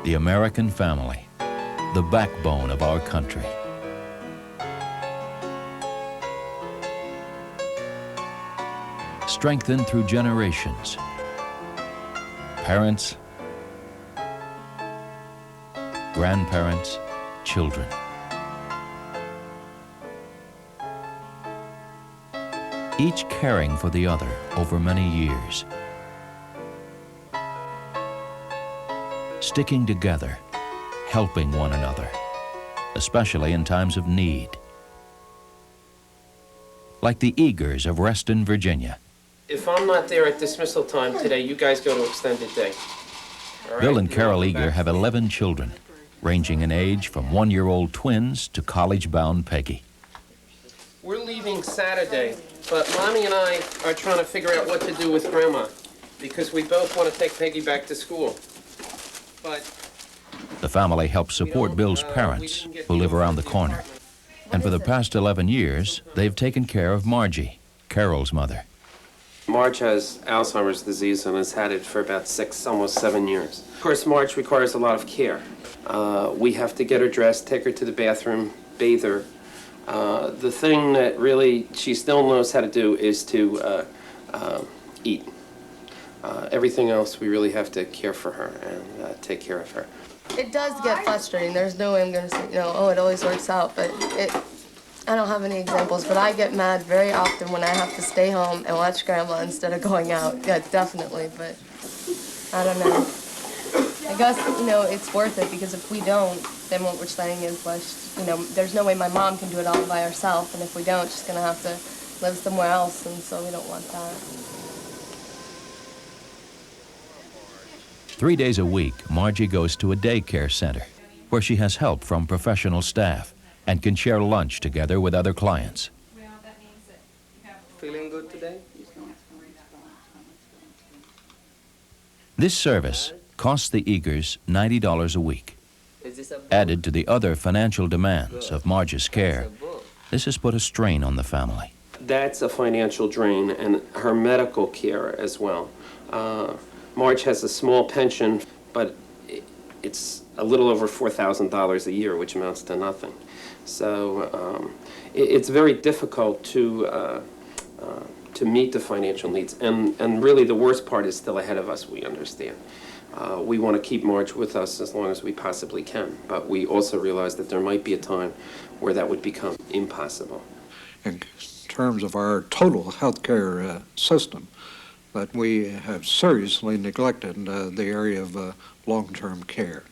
The American family, the backbone of our country. Strengthened through generations. Parents, grandparents, children. Each caring for the other over many years. Sticking together, helping one another, especially in times of need. Like the Eagers of Reston, Virginia. If I'm not there at dismissal time today, you guys go to extended day. All right? Bill and Carol Eager have 11 children, ranging in age from one-year-old twins to college-bound Peggy. We're leaving Saturday, but Mommy and I are trying to figure out what to do with Grandma, because we both want to take Peggy back to school. But the family helps support Bill's parents, who live around the corner. And for the past 11 years, they've taken care of Margie, Carol's mother. Marge has Alzheimer's disease and has had it for about 6, almost 7 years. Of course, Marge requires a lot of care. We have to get her dressed, take her to the bathroom, bathe her. The thing that really she still knows how to do is to eat. Everything else, we really have to care for her and take care of her. It does get frustrating. There's no way I'm going to say, oh, it always works out, but I don't have any examples, but I get mad very often when I have to stay home and watch Grandma instead of going out. Yeah, definitely, but I don't know. I guess, it's worth it, because if we don't, then what we're saying is, there's no way my mom can do it all by herself, and if we don't, she's going to have to live somewhere else, and so we don't want that. 3 days a week, Margie goes to a daycare center where she has help from professional staff and can share lunch together with other clients. Feeling good today? This service costs the Eagers $90 a week. Added to the other financial demands of Marge's care, this has put a strain on the family. That's a financial drain, and her medical care as well. Marge has a small pension, but it's a little over $4,000 a year, which amounts to nothing. So it's very difficult to meet the financial needs, and really the worst part is still ahead of us, we understand. We want to keep Marge with us as long as we possibly can, but we also realize that there might be a time where that would become impossible. In terms of our total health care system, that we have seriously neglected the area of long-term care.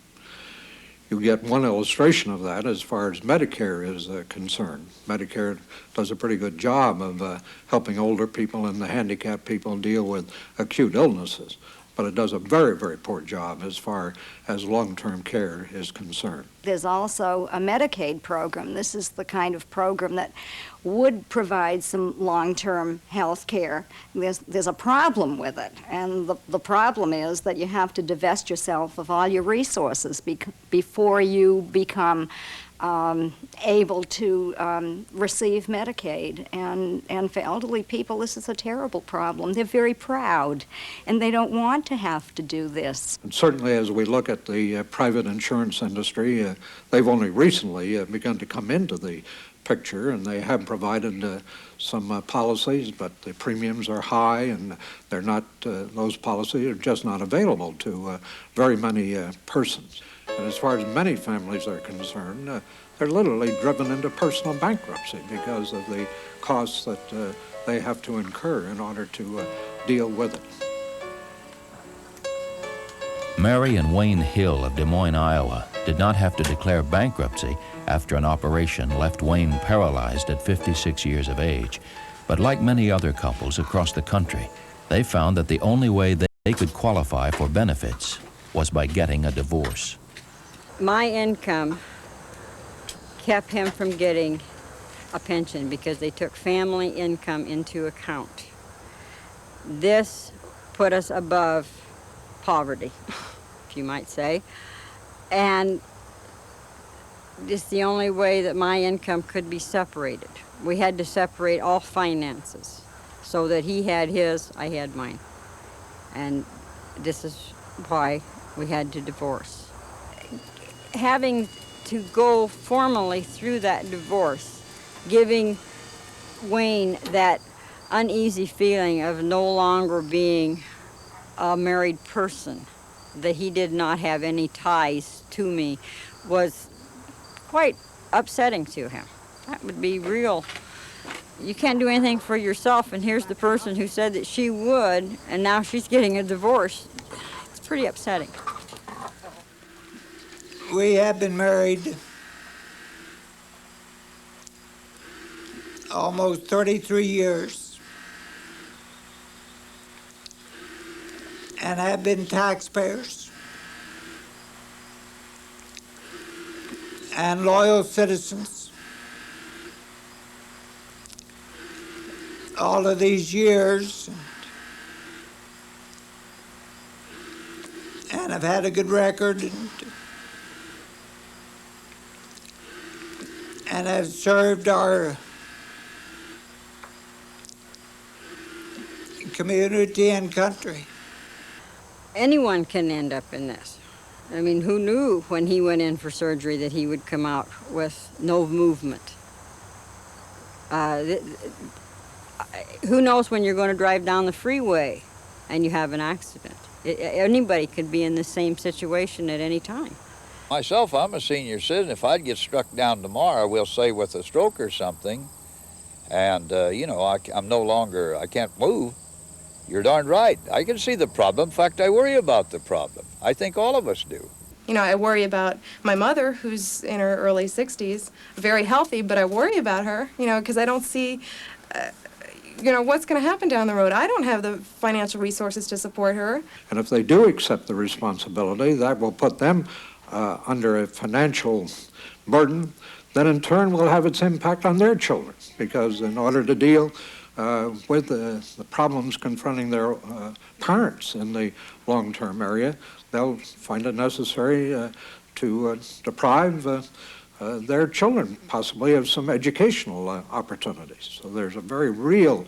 You get one illustration of that as far as Medicare is concerned. Medicare does a pretty good job of helping older people and the handicapped people deal with acute illnesses, but it does a very, very poor job as far as long-term care is concerned. There's also a Medicaid program. This is the kind of program that would provide some long-term health care. There's a problem with it, and the problem is that you have to divest yourself of all your resources before you become able to receive Medicaid. And for elderly people, this is a terrible problem. They're very proud, and they don't want to have to do this. And certainly as we look at the private insurance industry, they've only recently begun to come into the picture, and they have provided some policies, but the premiums are high, and they're not, those policies are just not available to very many persons. And as far as many families are concerned, they're literally driven into personal bankruptcy because of the costs that they have to incur in order to deal with it. Mary and Wayne Hill of Des Moines, Iowa, did not have to declare bankruptcy after an operation left Wayne paralyzed at 56 years of age. But like many other couples across the country, they found that the only way they could qualify for benefits was by getting a divorce. My income kept him from getting a pension because they took family income into account. This put us above poverty, if you might say, and it's the only way that my income could be separated. We had to separate all finances so that he had his, I had mine, and this is why we had to divorce. having to go formally through that divorce, giving Wayne that uneasy feeling of no longer being a married person, that he did not have any ties to me, was quite upsetting to him. That would be real. You can't do anything for yourself, and here's the person who said that she would, and now she's getting a divorce. It's pretty upsetting. We have been married almost 33 years and have been taxpayers and loyal citizens all of these years, and have had a good record and have served our community and country. Anyone can end up in this. I mean, who knew when he went in for surgery that he would come out with no movement? Who knows when you're going to drive down the freeway and you have an accident? Anybody could be in the same situation at any time. Myself, I'm a senior citizen. If I'd get struck down tomorrow, we'll say with a stroke or something, and, I'm no longer, I can't move, you're darn right. I can see the problem. In fact, I worry about the problem. I think all of us do. You know, I worry about my mother, who's in her early 60s, very healthy, but I worry about her, because I don't see, what's going to happen down the road. I don't have the financial resources to support her. And if they do accept the responsibility, that will put them under a financial burden, then in turn will have its impact on their children, because in order to deal with the problems confronting their parents in the long-term area, they'll find it necessary to deprive their children possibly of some educational opportunities. So there's a very real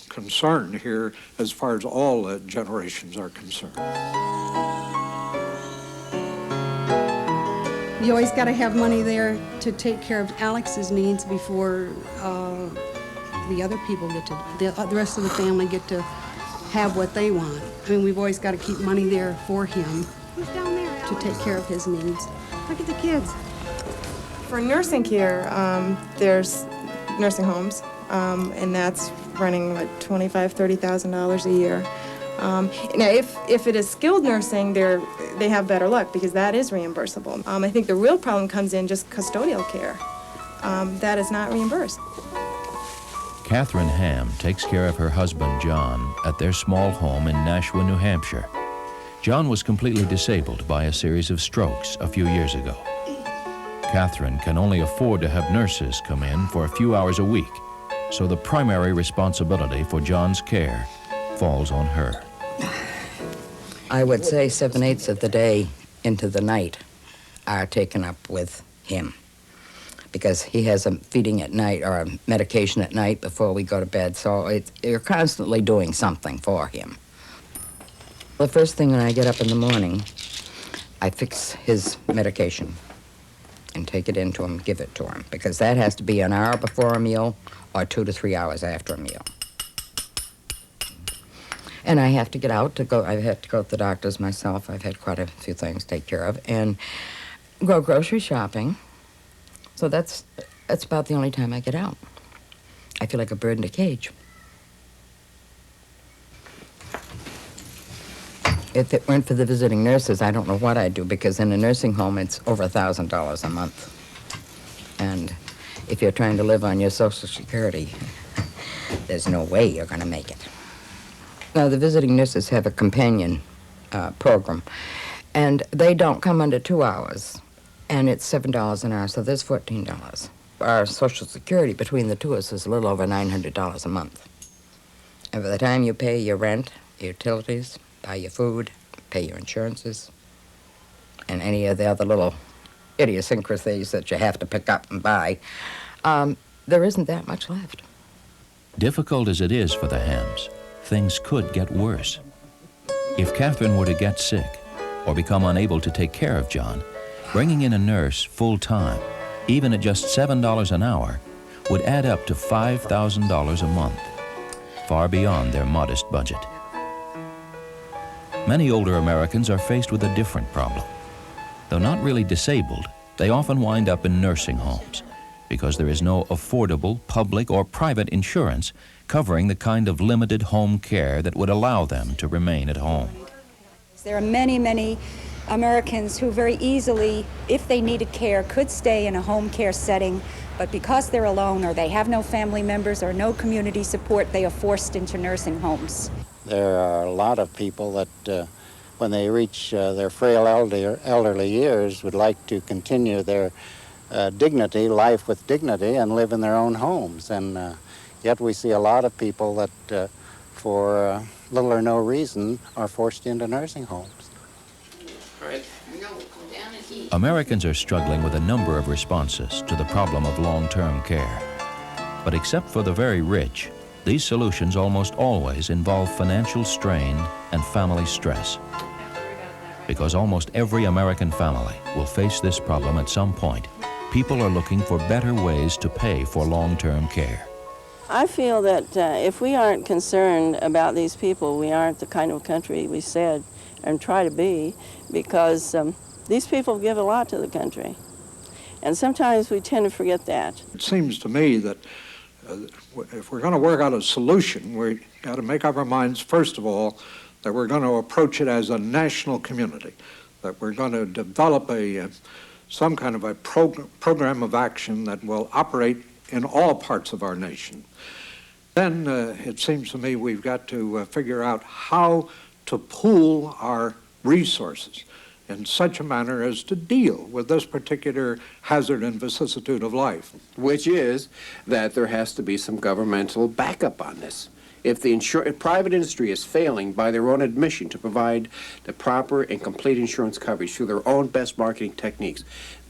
concern here as far as all generations are concerned. You always got to have money there to take care of Alex's needs before the other people get to, the rest of the family get to have what they want. I mean, we've always got to keep money there for him to take care of his needs. Look at the kids. For nursing care, there's nursing homes, and that's running, $25,000, $30,000 a year. Now, if it is skilled nursing, they have better luck because that is reimbursable. I think the real problem comes in just custodial care. That is not reimbursed. Catherine Ham takes care of her husband, John, at their small home in Nashua, New Hampshire. John was completely disabled by a series of strokes a few years ago. Catherine can only afford to have nurses come in for a few hours a week, so the primary responsibility for John's care falls on her. I would say 7/8 of the day into the night are taken up with him, because he has a feeding at night or a medication at night before we go to bed, so you're constantly doing something for him. The first thing when I get up in the morning, I fix his medication and take it into him, give it to him, because that has to be an hour before a meal or 2 to 3 hours after a meal. And I have to get out to go, I have to go to the doctor's myself. I've had quite a few things to take care of, and go grocery shopping. So that's about the only time I get out. I feel like a bird in a cage. If it weren't for the visiting nurses, I don't know what I'd do, because in a nursing home, it's over $1,000 a month. And if you're trying to live on your Social Security, there's no way you're going to make it. Now, the visiting nurses have a companion program, and they don't come under 2 hours, and it's $7 an hour, so there's $14. Our Social Security between the two of us is a little over $900 a month. And by the time you pay your rent, your utilities, buy your food, pay your insurances, and any of the other little idiosyncrasies that you have to pick up and buy, there isn't that much left. Difficult as it is for the Hams, things could get worse. If Catherine were to get sick or become unable to take care of John, Bringing in a nurse full-time, even at just $7 an hour, would add up to $5,000 a month, far beyond their modest budget. Many older Americans are faced with a different problem. Though not really disabled, they often wind up in nursing homes because there is no affordable public or private insurance covering the kind of limited home care that would allow them to remain at home. There are many, many Americans who very easily, if they needed care, could stay in a home care setting, but because they're alone or they have no family members or no community support, they are forced into nursing homes. There are a lot of people that when they reach their frail elderly years would like to continue their life with dignity and live in their own homes. And yet we see a lot of people that for little or no reason are forced into nursing homes. Right. Americans are struggling with a number of responses to the problem of long-term care. But except for the very rich, these solutions almost always involve financial strain and family stress. Because almost every American family will face this problem at some point, people are looking for better ways to pay for long-term care. I feel that if we aren't concerned about these people, we aren't the kind of country we said and try to be, because these people give a lot to the country. And sometimes we tend to forget that. It seems to me that if we're going to work out a solution, we've got to make up our minds, first of all, that we're going to approach it as a national community, that we're going to develop some kind of a program of action that will operate in all parts of our nation. Then it seems to me we've got to figure out how to pool our resources in such a manner as to deal with this particular hazard and vicissitude of life. Which is that there has to be some governmental backup on this. If the private industry is failing by their own admission to provide the proper and complete insurance coverage through their own best marketing techniques,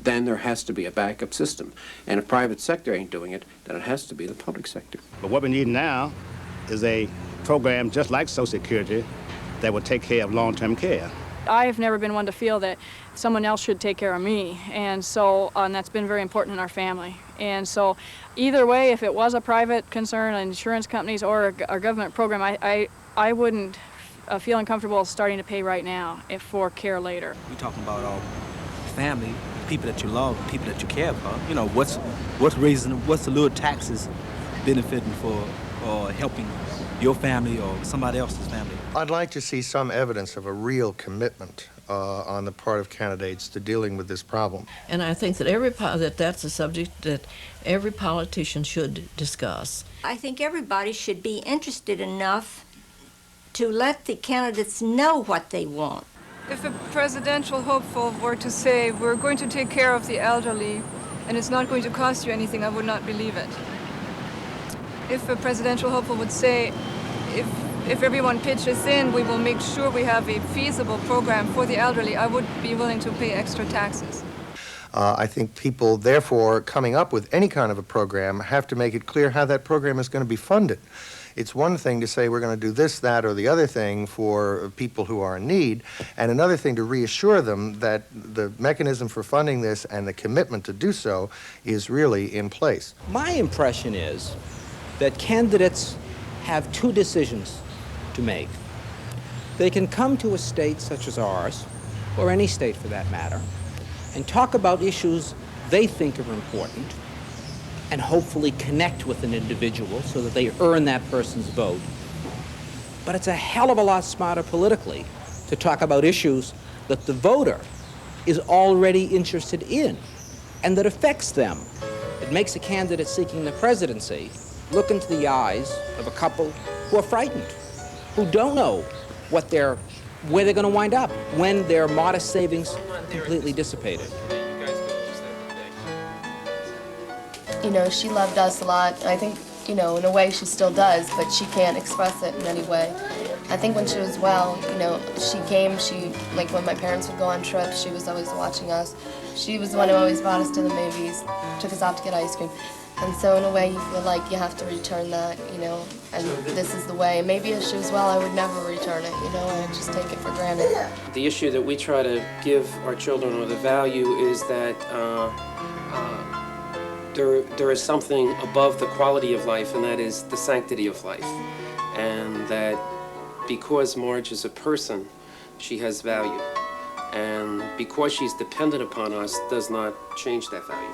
then there has to be a backup system. And if private sector ain't doing it, then it has to be the public sector. But what we need now is a program just like Social Security that will take care of long-term care. I've never been one to feel that someone else should take care of me, and so and that's been very important in our family. And so either way, if it was a private concern, insurance companies or a government program, I wouldn't feel uncomfortable starting to pay right now for care later. We're talking about our family, people that you love, people that you care about. You know, what's the little taxes benefiting for or helping your family or somebody else's family? I'd like to see some evidence of a real commitment on the part of candidates to dealing with this problem. And I think that that's a subject that every politician should discuss. I think everybody should be interested enough to let the candidates know what they want. If a presidential hopeful were to say, we're going to take care of the elderly and it's not going to cost you anything, I would not believe it. If a presidential hopeful would say, if everyone pitches in, we will make sure we have a feasible program for the elderly, I would be willing to pay extra taxes. I think people, therefore, coming up with any kind of a program have to make it clear how that program is going to be funded. It's one thing to say we're going to do this, that, or the other thing for people who are in need, and another thing to reassure them that the mechanism for funding this and the commitment to do so is really in place. My impression is that candidates have two decisions to make. They can come to a state such as ours, or any state for that matter, and talk about issues they think are important, and hopefully connect with an individual so that they earn that person's vote. But it's a hell of a lot smarter politically to talk about issues that the voter is already interested in and that affects them. It makes a candidate seeking the presidency look into the eyes of a couple who are frightened, who don't know where they're going to wind up when their modest savings completely dissipated. You know, she loved us a lot. I think, you know, in a way she still does, but she can't express it in any way. I think when she was well, you know, like when my parents would go on trips, she was always watching us. She was the one who always brought us to the movies, took us out to get ice cream. And so in a way you feel like you have to return that, you know, and this is the way. Maybe if she was well, I would never return it, you know, I would just take it for granted. The issue that we try to give our children, or the value, is that there is something above the quality of life, and that is the sanctity of life. And that because Marge is a person, she has value. And because she's dependent upon us does not change that value.